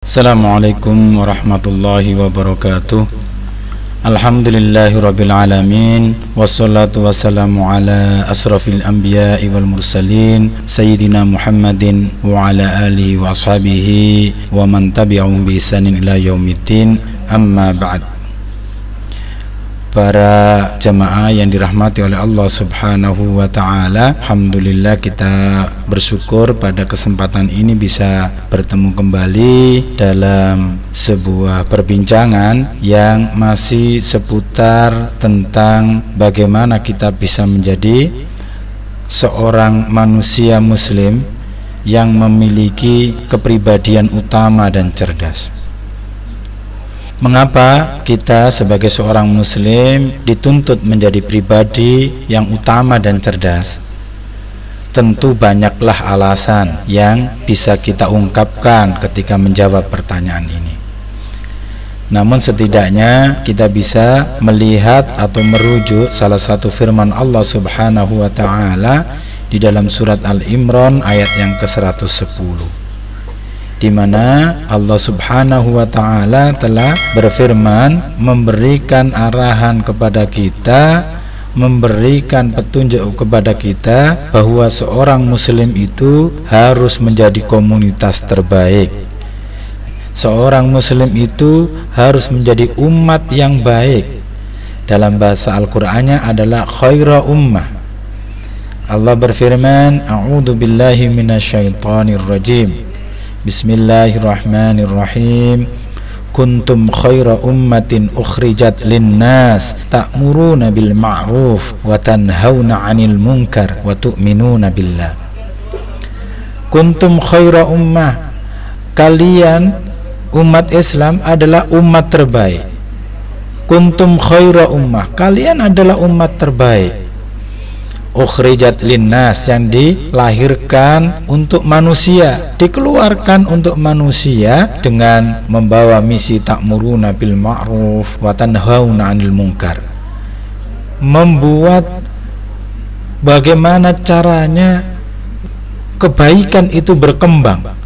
Assalamualaikum warahmatullahi wabarakatuh. Alhamdulillahirabbil alamin, wassalatu wassalamu ala asrafil anbiya'i wal mursalin sayyidina Muhammadin wa ala alihi wa ashabihi wa man tabi'ahum bi ihsanin ila yaumiddin. Amma ba'd. Para jamaah yang dirahmati oleh Allah Subhanahu wa ta'ala, alhamdulillah kita bersyukur pada kesempatan ini bisa bertemu kembali dalam sebuah perbincangan yang masih seputar tentang bagaimana kita bisa menjadi seorang manusia muslim yang memiliki kepribadian utama dan cerdas. Mengapa kita sebagai seorang muslim dituntut menjadi pribadi yang utama dan cerdas? Tentu banyaklah alasan yang bisa kita ungkapkan ketika menjawab pertanyaan ini. Namun setidaknya kita bisa melihat atau merujuk salah satu firman Allah Subhanahu wa ta'ala di dalam surat Al-Imran ayat yang ke-110, di mana Allah Subhanahu wa ta'ala telah berfirman, memberikan arahan kepada kita, memberikan petunjuk kepada kita bahwa seorang muslim itu harus menjadi komunitas terbaik. Seorang muslim itu harus menjadi umat yang baik. Dalam bahasa Al-Qur'annya adalah khaira ummah. Allah berfirman, a'udzu billahi minasyaitonir rajim. Bismillahirrahmanirrahim. Kuntum khaira ummatin ukhrijat linnas ta'muruna bil ma'ruf wa tanhauna 'anil munkar wa tu'minuna billah. Kuntum khaira ummah, kalian umat Islam adalah umat terbaik. Kuntum khaira ummah, kalian adalah umat terbaik. Ukhrijat linnas, yang dilahirkan untuk manusia, dikeluarkan untuk manusia dengan membawa misi ta'muruna bil ma'ruf wa tanhauna 'anil munkar. Membuat bagaimana caranya kebaikan itu berkembang.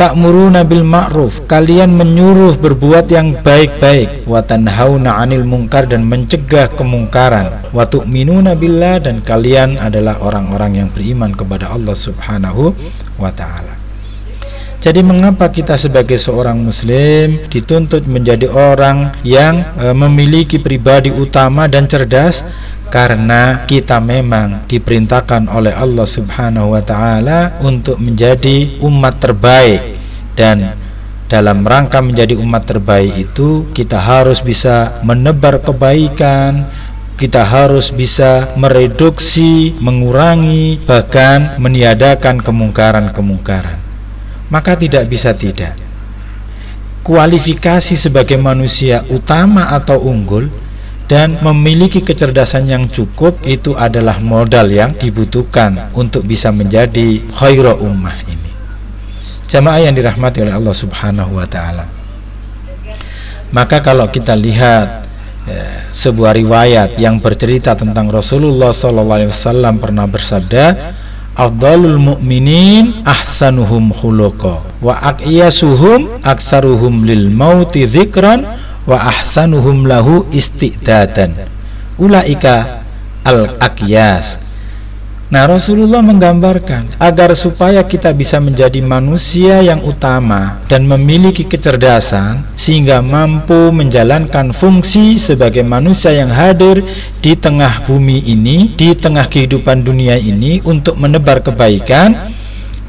Ta'muruna bil ma'ruf, kalian menyuruh berbuat yang baik-baik. Wa tanhauna 'anil munkar, dan mencegah kemungkaran. Wa tu'minuna billah, dan kalian adalah orang-orang yang beriman kepada Allah Subhanahu wa ta'ala. Jadi mengapa kita sebagai seorang muslim dituntut menjadi orang yang memiliki pribadi utama dan cerdas? Karena kita memang diperintahkan oleh Allah Subhanahu wa ta'ala untuk menjadi umat terbaik. Dan dalam rangka menjadi umat terbaik itu, kita harus bisa menebar kebaikan, kita harus bisa mereduksi, mengurangi, bahkan meniadakan kemungkaran-kemungkaran. Maka tidak bisa tidak, kualifikasi sebagai manusia utama atau unggul dan memiliki kecerdasan yang cukup itu adalah modal yang dibutuhkan untuk bisa menjadi khaira ummah ini. Jamaah yang dirahmati oleh Allah Subhanahu wa ta'ala, maka kalau kita lihat sebuah riwayat yang bercerita tentang Rasulullah SAW pernah bersabda, afdalul mu'minin ahsanuhum khuluqa wa aqyasuhum aktsaruhum lil mauti dzikran wa ahsanuhum lahu istidadan ulaika al-aqyas. Nah, Rasulullah menggambarkan agar supaya kita bisa menjadi manusia yang utama dan memiliki kecerdasan sehingga mampu menjalankan fungsi sebagai manusia yang hadir di tengah bumi ini, di tengah kehidupan dunia ini untuk menebar kebaikan,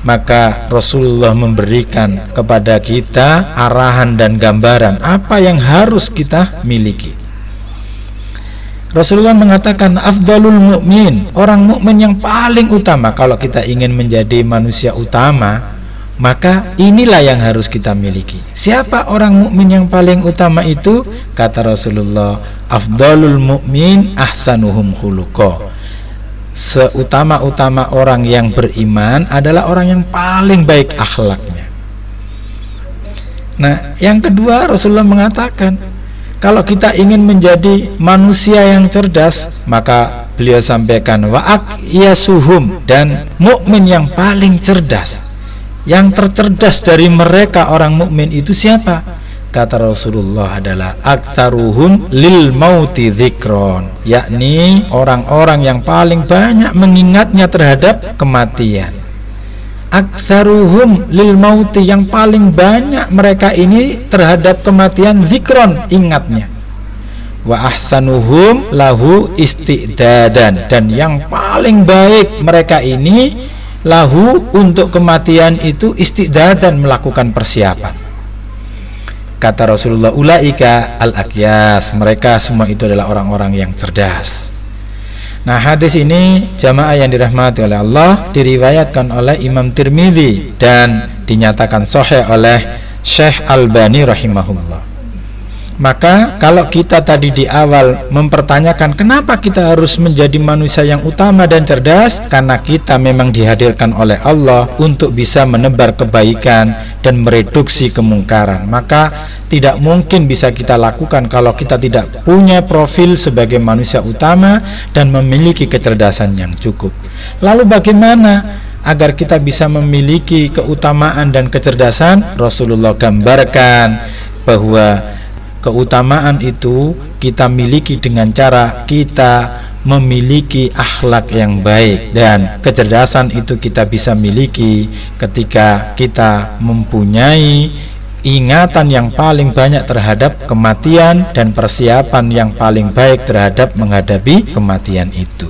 maka Rasulullah memberikan kepada kita arahan dan gambaran apa yang harus kita miliki. Rasulullah mengatakan afdalul mu'min, orang mukmin yang paling utama. Kalau kita ingin menjadi manusia utama, maka inilah yang harus kita miliki. Siapa orang mukmin yang paling utama itu? Kata Rasulullah, afdalul mu'min ahsanuhum khuluqa. Seutama-utama orang yang beriman adalah orang yang paling baik akhlaknya. Nah, yang kedua, Rasulullah mengatakan kalau kita ingin menjadi manusia yang cerdas, maka beliau sampaikan wa aqyasuhum, dan mukmin yang paling cerdas Yang tercerdas dari mereka orang mukmin itu siapa? Kata Rasulullah adalah aktsaruhum lil mauti dzikron, yakni orang-orang yang paling banyak mengingatnya terhadap kematian. Aktsaruhum lil mauti, yang paling banyak mereka ini terhadap kematian, dzikron, ingatnya. Wa ahsanuhum lahu istidadan, dan yang paling baik mereka ini lahu, untuk kematian itu istidadan, melakukan persiapan. Kata Rasulullah, ulaika al-aqyas, mereka semua itu adalah orang-orang yang cerdas. Nah, hadis ini jamaah yang dirahmati oleh Allah diriwayatkan oleh Imam Tirmidzi dan dinyatakan sahih oleh Syekh Albani rahimahullah. Maka kalau kita tadi di awal mempertanyakan kenapa kita harus menjadi manusia yang utama dan cerdas, karena kita memang dihadirkan oleh Allah untuk bisa menebar kebaikan dan mereduksi kemungkaran. Maka tidak mungkin bisa kita lakukan kalau kita tidak punya profil sebagai manusia utama dan memiliki kecerdasan yang cukup. Lalu bagaimana agar kita bisa memiliki keutamaan dan kecerdasan? Rasulullah gambarkan bahwa keutamaan itu kita miliki dengan cara kita memiliki akhlak yang baik, dan kecerdasan itu kita bisa miliki ketika kita mempunyai ingatan yang paling banyak terhadap kematian dan persiapan yang paling baik terhadap menghadapi kematian itu.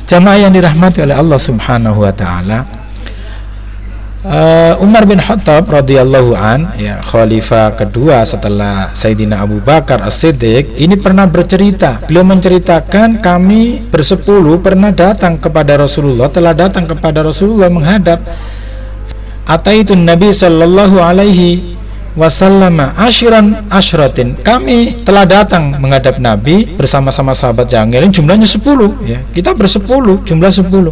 Jamaah yang dirahmati oleh Allah Subhanahu wa taala, Umar bin Khattab radhiyallahu an, ya, khalifah kedua setelah Sayyidina Abu Bakar As-Siddiq, ini pernah bercerita. Beliau menceritakan, kami bersepuluh pernah datang kepada Rasulullah, telah datang kepada Rasulullah menghadap. Ataitun Nabi sallallahu alaihi wasallam ashratin, kami telah datang menghadap Nabi bersama-sama sahabat yang lain, jumlahnya 10, ya. Kita bersepuluh, jumlah 10.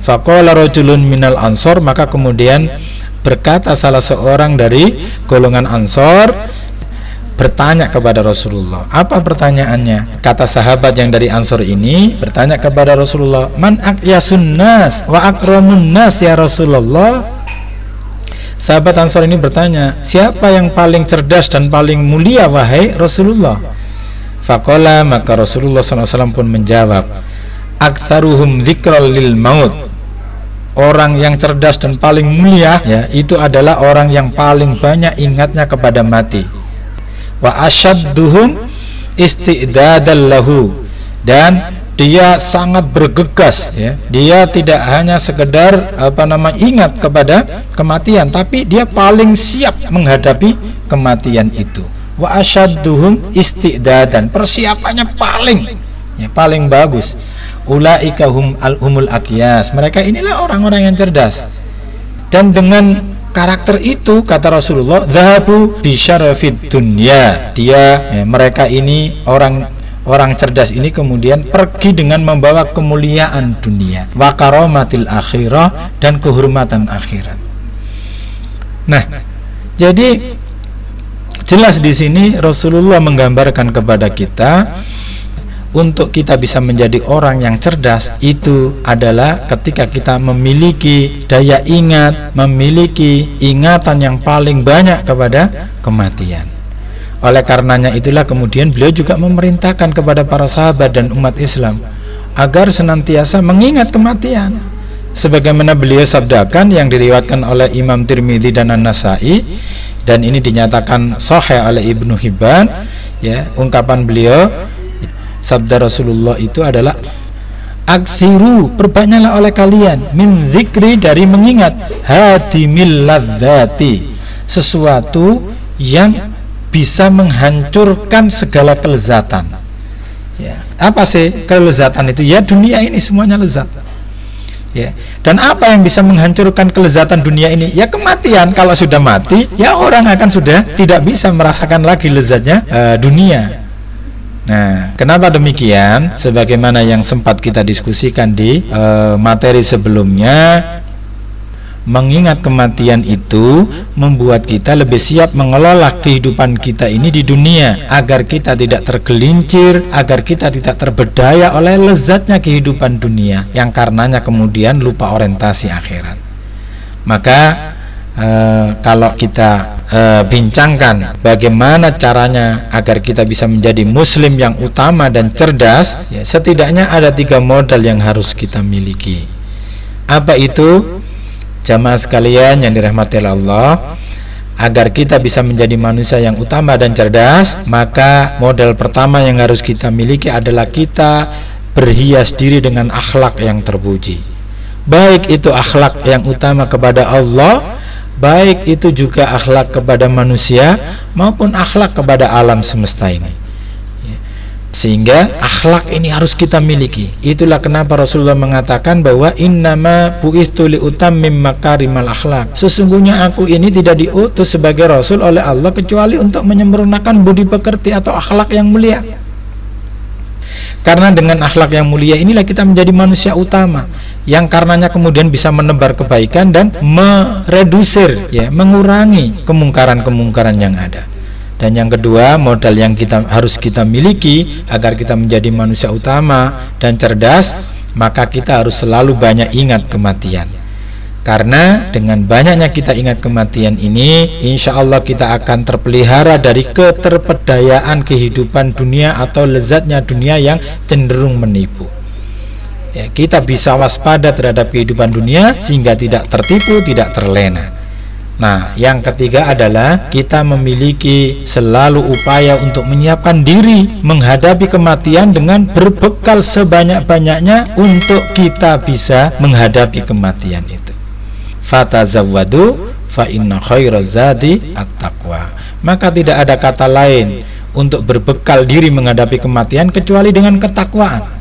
Faqala rajulun minal ansor, maka kemudian berkata salah seorang dari golongan Ansor, bertanya kepada Rasulullah. Apa pertanyaannya? Kata sahabat yang dari Ansor ini bertanya kepada Rasulullah, man aqyasun nas wa akramun nas ya Rasulullah. Sahabat Ansor ini bertanya, siapa yang paling cerdas dan paling mulia wahai Rasulullah? Faqala, maka Rasulullah SAW pun menjawab, aktsaruhum dzikral lil maut, orang yang cerdas dan paling mulia, ya, itu adalah orang yang paling banyak ingatnya kepada mati. Wa asyadduhum istidadal lahu, dan dia sangat bergegas, ya. Dia tidak hanya sekedar ingat kepada kematian, tapi dia paling siap menghadapi kematian itu. Wa asyadduhum istidadan, persiapannya paling bagus. Ulaika humul aqyas, mereka inilah orang-orang yang cerdas. Dan dengan karakter itu, kata Rasulullah, dhahabu bi syarafid dunya, mereka ini orang cerdas ini kemudian pergi dengan membawa kemuliaan dunia, wa karamatil akhirah, dan kehormatan akhirat. Nah, jadi jelas di sini Rasulullah menggambarkan kepada kita, untuk kita bisa menjadi orang yang cerdas itu adalah ketika kita memiliki daya ingat, memiliki ingatan yang paling banyak kepada kematian. Oleh karenanya itulah kemudian beliau juga memerintahkan kepada para sahabat dan umat Islam agar senantiasa mengingat kematian. Sebagaimana beliau sabdakan yang diriwayatkan oleh Imam Tirmidzi dan An-Nasai, dan ini dinyatakan sahih oleh Ibnu Hibban, ya, ungkapan beliau, sabda Rasulullah itu adalah aksiru, perbanyaklah oleh kalian, min zikri, dari mengingat, hadimil ladzati, sesuatu yang bisa menghancurkan segala kelezatan. Ya, apa sih kelezatan itu? Ya, dunia ini semuanya lezat. Ya, dan apa yang bisa menghancurkan kelezatan dunia ini? Ya, kematian. Kalau sudah mati, ya orang akan sudah tidak bisa merasakan lagi lezatnya dunia. Nah, kenapa demikian? Sebagaimana yang sempat kita diskusikan di materi sebelumnya, mengingat kematian itu membuat kita lebih siap mengelola kehidupan kita ini di dunia, agar kita tidak tergelincir, agar kita tidak terberdaya oleh lezatnya kehidupan dunia, yang karenanya kemudian lupa orientasi akhirat. Maka kalau kita bincangkan bagaimana caranya agar kita bisa menjadi muslim yang utama dan cerdas, ya, setidaknya ada 3 modal yang harus kita miliki. Apa itu? Jamaah sekalian yang dirahmati Allah, agar kita bisa menjadi manusia yang utama dan cerdas, maka modal pertama yang harus kita miliki adalah kita berhias diri dengan akhlak yang terpuji. Baik itu akhlak yang utama kepada Allah, baik itu juga akhlak kepada manusia, maupun akhlak kepada alam semesta ini. Sehingga akhlak ini harus kita miliki. Itulah kenapa Rasulullah mengatakan bahwa innama bu'itsu liutammim makarimal akhlak. Sesungguhnya aku ini tidak diutus sebagai Rasul oleh Allah kecuali untuk menyempurnakan budi pekerti atau akhlak yang mulia. Karena dengan akhlak yang mulia inilah kita menjadi manusia utama, yang karenanya kemudian bisa menebar kebaikan dan meredusir, ya, mengurangi kemungkaran-kemungkaran yang ada. Dan yang kedua, modal yang harus kita miliki agar kita menjadi manusia utama dan cerdas, maka kita harus selalu banyak ingat kematian. Karena dengan banyaknya kita ingat kematian ini, insya Allah kita akan terpelihara dari keterpedayaan kehidupan dunia atau lezatnya dunia yang cenderung menipu. Ya, kita bisa waspada terhadap kehidupan dunia sehingga tidak tertipu, tidak terlena. Nah, yang ketiga adalah kita memiliki selalu upaya untuk menyiapkan diri menghadapi kematian dengan berbekal sebanyak-banyaknya untuk kita bisa menghadapi kematian itu. Fatazawwadu fa inna khairaz zadi at-taqwa. Maka tidak ada kata lain untuk berbekal diri menghadapi kematian kecuali dengan ketakwaan.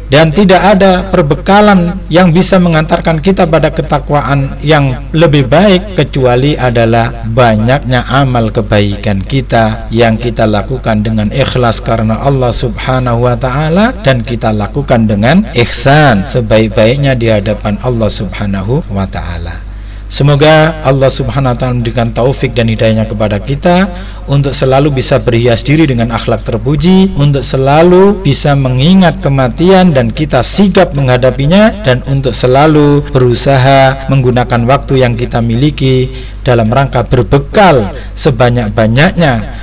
Dan tidak ada perbekalan yang bisa mengantarkan kita pada ketakwaan yang lebih baik kecuali adalah banyaknya amal kebaikan kita yang kita lakukan dengan ikhlas karena Allah Subhanahu wa ta'ala, dan kita lakukan dengan ihsan sebaik-baiknya di hadapan Allah Subhanahu wa ta'ala. Semoga Allah Subhanahu wa ta'ala memberikan taufik dan hidayahnya kepada kita untuk selalu bisa berhias diri dengan akhlak terpuji, untuk selalu bisa mengingat kematian dan kita sigap menghadapinya, dan untuk selalu berusaha menggunakan waktu yang kita miliki dalam rangka berbekal sebanyak-banyaknya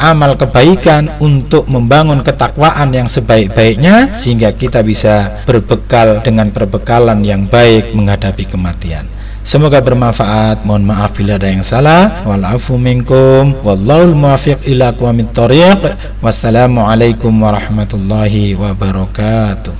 amal kebaikan untuk membangun ketakwaan yang sebaik-baiknya, sehingga kita bisa berbekal dengan perbekalan yang baik menghadapi kematian. Semoga bermanfaat. Mohon maaf bila ada yang salah. Wal afu minkum wallahul muwaffiq ila aqwamit thoriq. Wassalamualaikum warahmatullahi wabarakatuh.